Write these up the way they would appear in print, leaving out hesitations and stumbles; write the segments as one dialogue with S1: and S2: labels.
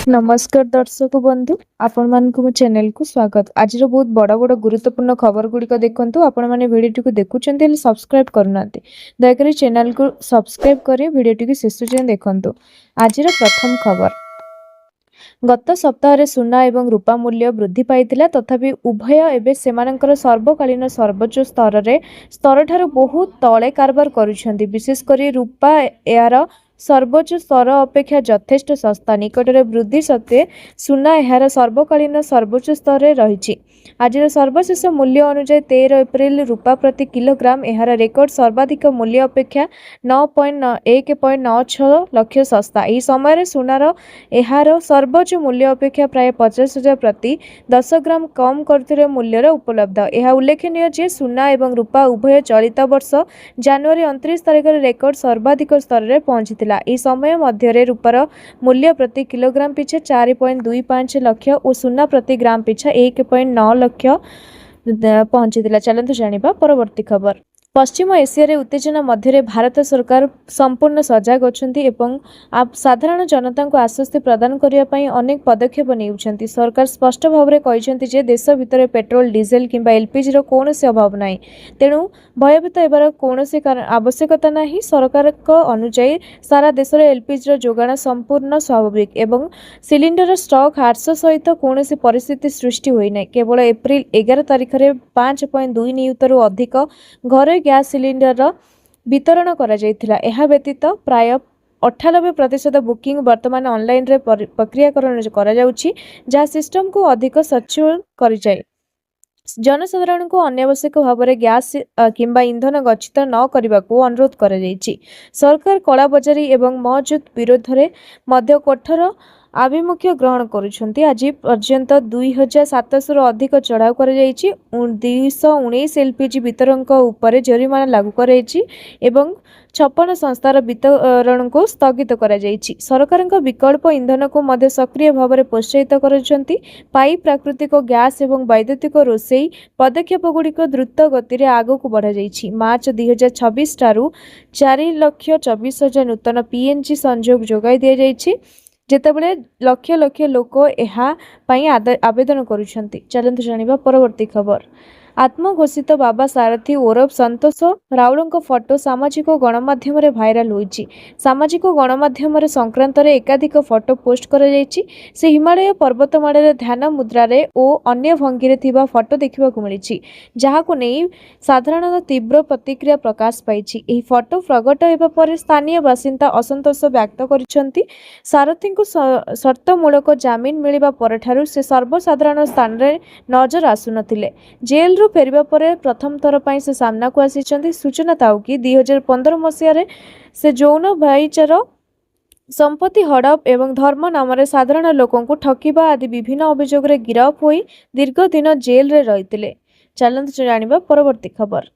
S1: नमस्कार दर्शक बंधु आपण मानक मो चैनल को स्वागत। आज बहुत बड़ बड़ गुरुत्वपूर्ण खबर गुड़िक देखु आपण मैंने भिडियो टी देखुं सब्सक्राइब करना दयाकोरी चैनल को सब्सक्राइब कर भिडियो टी शेष जाए देखु। आज प्रथम खबर गत सप्ताह सुना एवं रूपा मूल्य वृद्धि पाइथिला तथापि उभय एवं सेमानंकर सर्वकालीन सर्वोच्च स्तर ठारू बहुत तले कारबार करुछंती। विशेषकर रूपा यार सर्वोच्च स्तर अपेक्षा यथेष्ट सस्ता निकटरे वृद्धि सत्वे सुना यार सर्वकालीन सर्वोच्च स्तर रही। आज सर्वशेष मूल्य अनुसार 13 एप्रिल रूपा प्रति किलोग्राम यार रेकर्ड सर्वाधिक मूल्य अपेक्षा 9.96 लाख सस्ता। यह समय सुनार यार सर्वोच्च मूल्य अपेक्षा प्राय 50,000 प्रति 10 ग्राम कम करथिले मूल्यर उपलब्ध। यह उल्लेखनीय जे सुना एवं रूपा उभय चलित वर्ष जनवरी 29 तारिख रेकर्ड सर्वाधिक स्तर में पहुंची। इस समय मध्य रूपार मूल्य प्रति किलोग्राम पिछा 4.25 लाख और सुना प्रति ग्राम पिछा 1.9 लाख पहुंची। चलतु जानिबा परवर्ती खबर। पश्चिम एशिया उत्तेजना मध्य भारत सरकार संपूर्ण सजग अच्छा साधारण जनता को आश्वस्ति प्रदान करने अनेक पदक्षेप नहीं। सरकार स्पष्ट भाव में कहते देश भितर पेट्रोल डीजेल किंबा एलपीजी कौन अभाव ना तेणु भयभीत होबार कौन आवश्यकता ना। सरकार अनुजाई सारा देश में एलपीजी जोगाण संपूर्ण स्वाभाविक एवं सिलिंडर स्टॉक ह्रास सहित कौन परिस्थिति सृष्टि होना। केवल एप्रिल 11 तारिख में 5.2 नियुत अधिक घर गैस सिलिंडर वितरण करा जायथिला। एहा व्यतीत प्राय 98% बुकिंग वर्तमान ऑनलाइन रे प्रक्रियाकरण करा जाउछि जहाँ सिस्टम को अधिक सचल करि जाय। जनसाधारण को अनावश्यक भाव में गैस किंबा ईंधन गच्छित न करने को अनुरोध करा जायछि। सरकार कला बजारी एवं मौजूद विरोध में मध्य कठोर आभिमुख्य ग्रहण करुछंती। आज पर्यंत 2700 अधिक चढ़ाऊ कर 219 एलपीजी वितरण उपर जरिमाना लागू कराइछि एवं 56 संस्थार वितरण को स्थगित करा जाइछि। सरकार विकल्प ईंधन को मध्य सक्रिय भाव में प्रोत्साहित करुछंती। पाइप प्राकृतिक गैस एवं वैद्युतिक रोषेई पदक्षेप गुड़िक द्रुत गति में आगक बढ़ा जाइछि। मार्च 2026 ठारू 4,24,000 नूतन पीएनजी संयोग जोगाई दिया जाइछि जेतेबेले लक्ष लक्ष लोक एहा पई आवेदन करुछंती। चलंतु जानिबा परवर्ती खबर। आत्मघोषित बाबा सारथी ओरफ संतोष राउल फटो सामाजिक गणमाध्यम रे भाइराल होईछि। सामाजिक गणमाध्यम रे संक्रांत रे एकाधिक फटो पोस्ट करा जायछि। से हिमालय पर्वतमाला रे ध्यान मुद्रा रे ओ अन्य भंगी रे थिबा फटो देखिबा को मिलिछि जहाको नै साधारण तीव्र प्रतिक्रिया प्रकाश पाइछि। एही फटो प्रकट हेबा पर स्थानीय बासिंदा असंतोष व्यक्त करिसंती। सारथी को शर्तमूलक जामिन मिलिबा परठारु से सर्वसाधारण स्थान रे नजर आसु नथिले। जेल रू फेरिबा परे प्रथम थर पई से सामना को आसीचंती। सूचना ताऊ कि 2015 मसीह रे से जौन भाईचार संपत्ति हड़प एवं धर्म नाम साधारण लोकों को ठकिबा आदि विभिन्न अभियोग रे गिरफ होई दीर्घ दिन जेल रे रहितिले। चलंतु जानिबा परवर्ती खबर।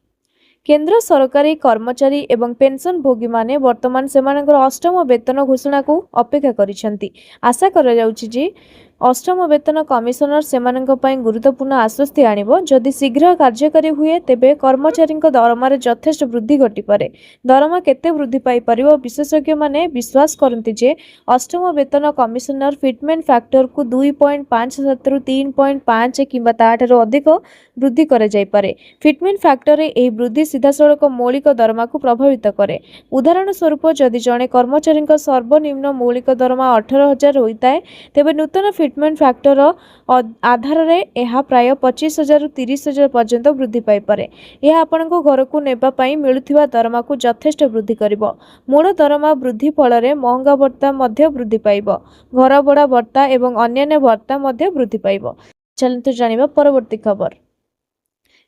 S1: केंद्र सरकारी कर्मचारी एवं पेंशन भोगी माने वर्तमान सेमानकर अष्टम वेतन घोषणा को अपेक्षा करिसंती। आशा करा जाउछि जे अष्टम वेतन कमिशनर सेमानक पई गुरुत्वपूर्ण आश्वस्ति आनिबो। जदि शीघ्र कार्यकारी हुए तेबे कर्मचारी दरमा रे यथेष्ट वृद्धि घटी पारे। दरमा केते वृद्धि पाई परिबो विशेषज्ञ माने विश्वास करंती जे अष्टम वेतन कमिशनर फिटमेंट फैक्टर को 2.57 रु 3.5 किंबा ताठारो अधिक वृद्धि करा जाय पारे। फिटमेंट फैक्टर रे एही वृद्धि सीधासळख मौलिक दरमा को प्रभावित करे। उदाहरण स्वरूप जदि जणे कर्मचारी सर्वनिम्न मौलिक दरमा 18,000 होइताय तेबे नूतन फिटमेंट फैक्टर आधार रे यह प्राय 25,000 रु 30,000 पर्यंत वृद्धि पाई पारे। यह आपनको घर को नेबा पई मिलुथिबा दरमा को यथेष्ट वृद्धि करिवो। मूल दरमा वृद्धि फल रे महंगा भत्ता मध्य वृद्धि पाइबो। घर भड़ा भत्ता एवं अन्य भत्ता मध्य वृद्धि पाइबो। चलंतु जानिबा परवर्ती खबर।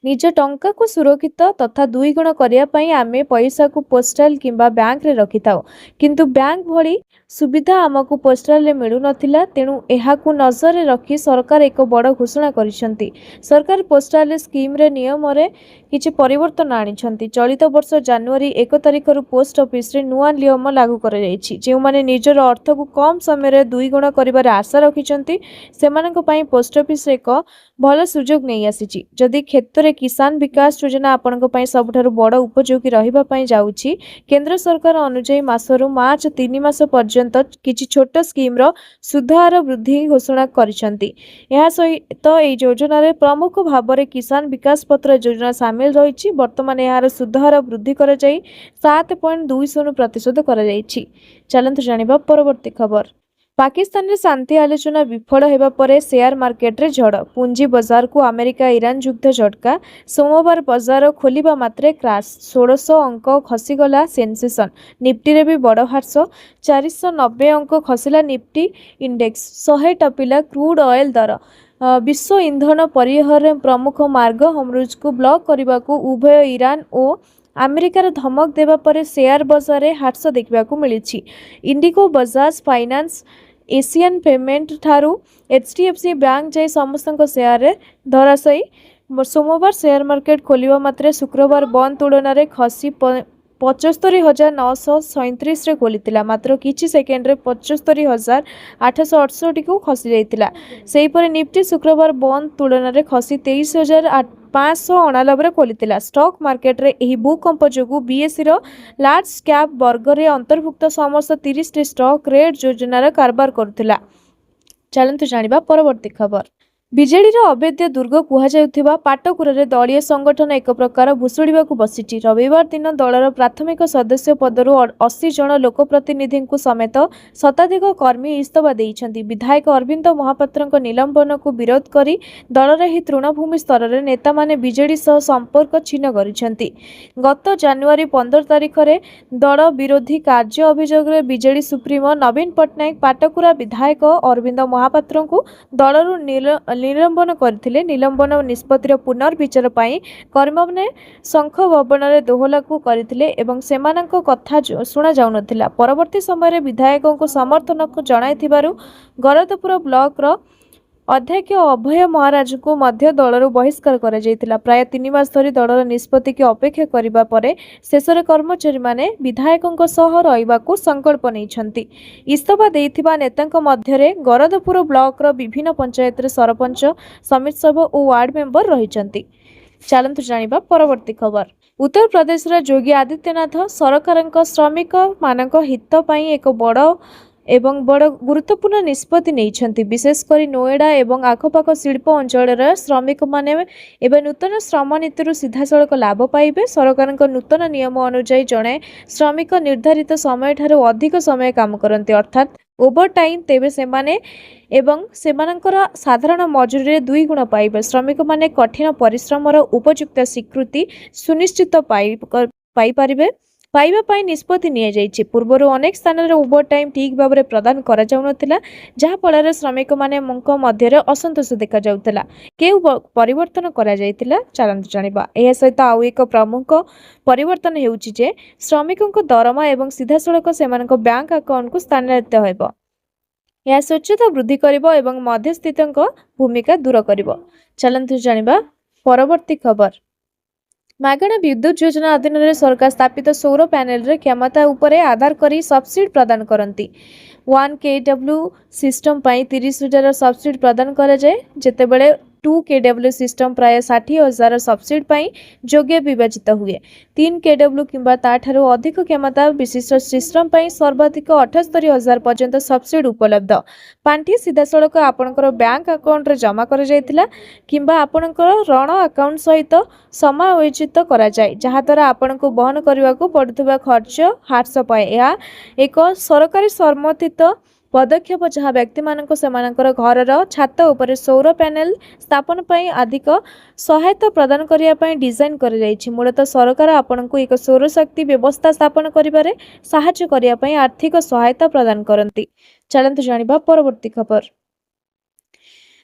S1: निज टंका को सुरक्षित तथा दुईगुण करने आमे पैसा को पोस्टाल किंबा बैंक रे रखि थाउ किंतु बैंक भली सुविधा आमको पोस्टाल रे मिलु नथिला। तेणु एहाकु नजर रखी सरकार एक बड़ घोषणा करिसंती। सरकार पोस्टाल स्कीम रे नियम रे किछि परिवर्तन आनिछंती। चलित वर्ष जनवरी 1 तारिख रु पोस्ट ऑफिस रे नुआ नियम लागू कर जायछि। जे माने निजर अर्थ को कम समय रे दुईगुण करिवार आशा रखिसंती सेमानक पई पोस्ट ऑफिस एक भल सुजोग नहीं आसीछि। जदि क्षेत्र किसान विकास योजना आपणक पई सबठारु बड़ उपयोगी रहिबा पई जाउछि। केंद्र सरकार अनुଯାयी मासरु मार्च 3 मास पर्यंत किछि छोट स्कीम रो सुधार वृद्धि घोषणा करिसंती। ଏହା ସହିତ ଏହି ଯୋଜନାରେ ପ୍ରମୁଖ ଭାବରେ କିଷାନ ବିକାଶ ପତ୍ର ଯୋଜନା ସାମିଲ ରହିଛି। ବର୍ତ୍ତମାନ ଏହାର ସୁଧହାର ବୃଦ୍ଧି କରାଯାଇ 7.20% କରାଯାଇଛି। ଚାଲନ୍ତୁ ଜାଣିବା ପରବର୍ତ୍ତୀ ଖବର। ପାକିସ୍ତାନରେ ଶାନ୍ତି ଆଲୋଚନା ବିଫଳ ହେବା ପରେ ସେୟାର ମାର୍କେଟରେ ଝଡ଼। ପୁଞ୍ଜି ବଜାରକୁ ଆମେରିକା ଇରାନ ଯୁଦ୍ଧ ଝଟକା। ସୋମବାର ବଜାର ଖୋଲିବା ମାତ୍ରେ କ୍ରାସ୍। 1600 ଅଙ୍କ ଖସିଗଲା ସେନ୍ସେସନ୍। ନିଫ୍ଟିରେ ବି ବଡ଼ ହ୍ରାସ। 490 ଅଙ୍କ ଖସିଲା ନିଫ୍ଟି ଇଣ୍ଡେକ୍ସ। 100 ଟପିଲା କ୍ରୁଡ୍ ଅଏଲ ଦର। विश्व इंधन परिवहन प्रमुख मार्ग हर्मुजକୁ ବ୍ଲକ କରିବାକୁ ଉଭୟ ଇରାନ ଓ ଆମେରିକାର ଧମକ ଦେବା ପରେ ସେୟାର ବଜାରରେ ହ୍ରାସ ଦେଖିବାକୁ ମିଳିଛି। IndiGo, Bajaj finance, Asian payment ଠାରୁ ଏଚଡିଏଫସି ବ୍ୟାଙ୍କ ଯାଇ ସମସ୍ତଙ୍କ ସେୟାରରେ ଧରାଶାୟୀ। ସୋମବାର ସେୟାର ମାର୍କେଟ ଖୋଲିବା ମାତ୍ରେ ଶୁକ୍ରବାର ବନ୍ଦ ତୁଳନାରେ ଖସି 75,937 ରେ ଖୋଲିଥିଲା। ମାତ୍ର କିଛି ସେକେଣ୍ଡରେ 75,868 କୁ ଖସି ଯାଇଥିଲା। ସେହିପରି ନିଫ୍ଟି ଶୁକ୍ରବାର ବନ୍ଦ ତୁଳନାରେ ଖସି 23,589 ରେ ଖୋଲିଥିଲା। ଷ୍ଟକ୍ ମାର୍କେଟରେ ଏହି ଭୂକମ୍ପ ଯୋଗୁଁ ବିଏସ୍ଇର ଲାର୍ଜ କ୍ୟାପ୍ ବର୍ଗରେ ଅନ୍ତର୍ଭୁକ୍ତ ସମସ୍ତ 30ଟି ଷ୍ଟକ୍ ରେଡ୍ ଯୋଜନାର କାରବାର କରୁଥିଲା। ଚାଲନ୍ତୁ ଜାଣିବା ପରବର୍ତ୍ତୀ ଖବର। ବିଜେଡିର ଅଭେଦ୍ୟ ଦୁର୍ଗ କୁହାଯାଉଥିବା ପାଟକୁରାରେ ଦଳୀୟ ସଂଗଠନ ଏକ ପ୍ରକାର ଭୁଷୁଡ଼ିବାକୁ ବସିଛି। ରବିବାର ଦିନ ଦଳର ପ୍ରାଥମିକ ସଦସ୍ୟ ପଦରୁ 80 ଜଣ ଲୋକପ୍ରତିନିଧିଙ୍କୁ ସମେତ ଶତାଧିକ କର୍ମୀ ଇସ୍ତଫା ଦେଇଛନ୍ତି। ବିଧାୟକ ଅରବିନ୍ଦ ମହାପାତ୍ରଙ୍କ ନିଲମ୍ବନକୁ ବିରୋଧ କରି ଦଳର ଏହି ତୃଣଭୂମି ସ୍ତରରେ ନେତାମାନେ ବିଜେଡି ସହ ସମ୍ପର୍କ ଛିନ୍ନ କରିଛନ୍ତି। ଗତ ଜାନୁଆରୀ 15 ତାରିଖରେ ଦଳ ବିରୋଧୀ କାର୍ଯ୍ୟ ଅଭିଯୋଗରେ ବିଜେଡି ସୁପ୍ରିମୋ ନବୀନ ପଟ୍ଟନାୟକ ପାଟକୁରା ବିଧାୟକ ଅରବିନ୍ଦ ମହାପାତ୍ରଙ୍କୁ ଦଳରୁ ନିଲମ୍ବନ କରିଥିଲେ। ନିଲମ୍ବନ ନିଷ୍ପତ୍ତିର ପୁନର୍ବିଚାର ପାଇଁ କର୍ମୀମାନେ ଶଙ୍ଖ ଭବନରେ ଦୋହଲାକୁ କରିଥିଲେ ଏବଂ ସେମାନଙ୍କ କଥା ଶୁଣାଯାଉନଥିଲା। ପରବର୍ତ୍ତୀ ସମୟରେ ବିଧାୟକଙ୍କୁ ସମର୍ଥନ ଜଣାଇଥିବାରୁ ଗରଦପୁର ବ୍ଲକର ଅଧ୍ୟକ୍ଷ ଅଭୟ ମହାରାଜଙ୍କୁ ମଧ୍ୟ ଦଳରୁ ବହିଷ୍କାର କରାଯାଇଥିଲା। ପ୍ରାୟ 3 ମାସ ଧରି ଦଳର ନିଷ୍ପତ୍ତିକୁ ଅପେକ୍ଷା କରିବା ପରେ ଶେଷରେ କର୍ମଚାରୀମାନେ ବିଧାୟକଙ୍କ ସହ ରହିବାକୁ ସଂକଳ୍ପ ନେଇଛନ୍ତି। ଇସ୍ତଫା ଦେଇଥିବା ନେତାଙ୍କ ମଧ୍ୟରେ ଗରଦପୁର ବ୍ଲକର ବିଭିନ୍ନ ପଞ୍ଚାୟତରେ ସରପଞ୍ଚ, ସମିତି ସଭ୍ୟ ଓ ୱାର୍ଡ ମେମ୍ବର ରହିଛନ୍ତି। ଚାଲନ୍ତୁ ଜାଣିବା ପରବର୍ତ୍ତୀ ଖବର। ଉତ୍ତରପ୍ରଦେଶର ଯୋଗୀ ଆଦିତ୍ୟନାଥ ସରକାରଙ୍କ ଶ୍ରମିକମାନଙ୍କ ହିତ ପାଇଁ ଏକ ବଡ଼ ଗୁରୁତ୍ୱପୂର୍ଣ୍ଣ ନିଷ୍ପତ୍ତି ନେଇଛନ୍ତି। ବିଶେଷ କରି ନୋଏଡା ଏବଂ ଆଖପାଖ ଶିଳ୍ପ ଅଞ୍ଚଳର ଶ୍ରମିକମାନେ ଏବେ ନୂତନ ଶ୍ରମ ନୀତିରୁ ସିଧାସଳଖ ଲାଭ ପାଇବେ। ସରକାରଙ୍କ ନୂତନ ନିୟମ ଅନୁଯାୟୀ ଜଣେ ଶ୍ରମିକ ନିର୍ଦ୍ଧାରିତ ସମୟଠାରୁ ଅଧିକ ସମୟ କାମ କରନ୍ତି, ଅର୍ଥାତ୍ ଓଭର ଟାଇମ୍, ତେବେ ସେମାନେ ଏବଂ ସେମାନଙ୍କର ସାଧାରଣ ମଜୁରୀରେ 2 ଗୁଣ ପାଇବେ। ଶ୍ରମିକମାନେ କଠିନ ପରିଶ୍ରମର ଉପଯୁକ୍ତ ସ୍ୱୀକୃତି ସୁନିଶ୍ଚିତ ପାଇବା ପାଇଁ ନିଷ୍ପତ୍ତି ନିଆଯାଇଛି। ପୂର୍ବରୁ ଅନେକ ସ୍ଥାନରେ ଓଭର ଟାଇମ୍ ଠିକ୍ ଭାବରେ ପ୍ରଦାନ କରାଯାଉନଥିଲା, ଯାହାଫଳରେ ଶ୍ରମିକମାନଙ୍କ ମଧ୍ୟରେ ଅସନ୍ତୋଷ ଦେଖାଯାଉଥିଲା। କେଉଁ ପରିବର୍ତ୍ତନ କରାଯାଇଥିଲା ଚାଲନ୍ତୁ ଜାଣିବା। ଏହା ସହିତ ଆଉ ଏକ ପ୍ରମୁଖ ପରିବର୍ତ୍ତନ ହେଉଛି ଯେ ଶ୍ରମିକଙ୍କ ଦରମା ଏବଂ ସିଧାସଳଖ ସେମାନଙ୍କ ବ୍ୟାଙ୍କ ଆକାଉଣ୍ଟକୁ ସ୍ଥାନାନ୍ତରିତ ହେବ। ଏହା ସ୍ୱଚ୍ଛତା ବୃଦ୍ଧି କରିବ ଏବଂ ମଧ୍ୟସ୍ଥିଙ୍କ ଭୂମିକା ଦୂର କରିବ। ଚାଲନ୍ତୁ ଜାଣିବା ପରବର୍ତ୍ତୀ ଖବର। ମାଗଣା ବିଦ୍ୟୁତ୍ ଯୋଜନା ଅଧୀନରେ ସରକାର ସ୍ଥାପିତ ସୌର ପ୍ୟାନେଲରେ କ୍ଷମତା ଉପରେ ଆଧାର କରି ସବସିଡି ପ୍ରଦାନ କରନ୍ତି। 1 kW ସିଷ୍ଟମ ପାଇଁ 30,000 ସବସିଡି ପ୍ରଦାନ କରାଯାଏ, ଯେତେବେଳେ 2 kW ସିଷ୍ଟମ ପ୍ରାୟ 60,000 ସବସିଡି ପାଇଁ ଯୋଗ୍ୟ ବିବେଚିତ ହୁଏ। 3 kW କିମ୍ବା ତାଠାରୁ ଅଧିକ କ୍ଷମତା ବିଶିଷ୍ଟ ସିଷ୍ଟମ ପାଇଁ ସର୍ବାଧିକ 78,000 ପର୍ଯ୍ୟନ୍ତ ସବସିଡି ଉପଲବ୍ଧ। ପାଣ୍ଠି ସିଧାସଳଖ ଆପଣଙ୍କର ବ୍ୟାଙ୍କ ଆକାଉଣ୍ଟରେ ଜମା କରାଯାଇଥିଲା କିମ୍ବା ଆପଣଙ୍କର ଋଣ ଆକାଉଣ୍ଟ ସହିତ ସମାୟୋଜିତ କରାଯାଏ, ଯାହାଦ୍ୱାରା ଆପଣଙ୍କୁ ବହନ କରିବାକୁ ପଡୁଥିବା ଖର୍ଚ୍ଚ ହ୍ରାସ ପାଏ। ଏହା ଏକ ସରକାରୀ ସମର୍ଥିତ ପଦକ୍ଷେପ ଯାହା ବ୍ୟକ୍ତିମାନଙ୍କୁ ସେମାନଙ୍କର ଘରର ଛାତ ଉପରେ ସୌର ପ୍ୟାନେଲ ସ୍ଥାପନ ପାଇଁ ଅଧିକ ସହାୟତା ପ୍ରଦାନ କରିବା ପାଇଁ ଡିଜାଇନ କରାଯାଇଛି। ମୂଳତଃ ସରକାର ଆପଣଙ୍କୁ ଏକ ସୌରଶକ୍ତି ବ୍ୟବସ୍ଥା ସ୍ଥାପନ କରିବାରେ ସାହାଯ୍ୟ କରିବା ପାଇଁ ଆର୍ଥିକ ସହାୟତା ପ୍ରଦାନ କରନ୍ତି। ଚାଲନ୍ତୁ ଜାଣିବା ପରବର୍ତ୍ତୀ ଖବର।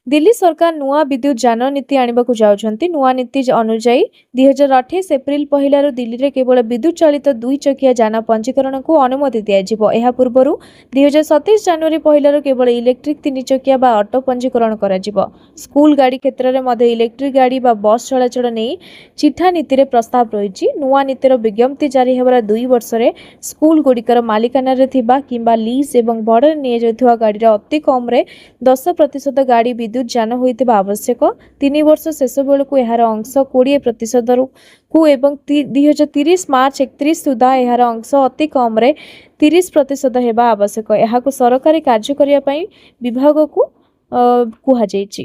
S1: ଦିଲ୍ଲୀ ସରକାର ନୂଆ ବିଦ୍ୟୁତ ଯାନ ନୀତି ଆଣିବାକୁ ଯାଉଛନ୍ତି। ନୂଆ ନୀତି ଅନୁଯାୟୀ 2028 ଏପ୍ରିଲ 1ରୁ ଦିଲ୍ଲୀରେ କେବଳ ବିଦ୍ୟୁତ ଚାଳିତ 2 ଚକିଆ ଯାନ ପଞ୍ଜୀକରଣକୁ ଅନୁମତି ଦିଆଯିବ। ଏହା ପୂର୍ବରୁ 2027 ଜାନୁଆରୀ 1ରୁ କେବଳ ଇଲେକ୍ଟ୍ରିକ୍ 3 ଚକିଆ ବା ଅଟୋ ପଞ୍ଜୀକରଣ କରାଯିବ। ସ୍କୁଲ ଗାଡ଼ି କ୍ଷେତ୍ରରେ ମଧ୍ୟ ଇଲେକ୍ଟ୍ରିକ୍ ଗାଡ଼ି ବା ବସ୍ ଚଳାଚଳ ନେଇ ଚିଠା ନୀତିରେ ପ୍ରସ୍ତାବ ରହିଛି। ନୂଆ ନୀତିର ବିଜ୍ଞପ୍ତି ଜାରି ହେବାର 2 ବର୍ଷରେ ସ୍କୁଲଗୁଡ଼ିକର ମାଲିକାନାରେ ଥିବା କିମ୍ବା ଲିଜ୍ ଏବଂ ଭଡ଼ାରେ ନିଆଯାଉଥିବା ଗାଡ଼ିର ଅତି କମ୍ରେ 10% ଗାଡ଼ି विद्युत जान होइतिबा आवश्यक। 3 वर्ष शेष बेलू यार अंश 20% को एवं 2030 मार्च 31 सुधा यार अंश अति कम 30% हेबा आवश्यक। यहाँ सरकारी कार्य करने विभाग को कहुଯାଇଛି।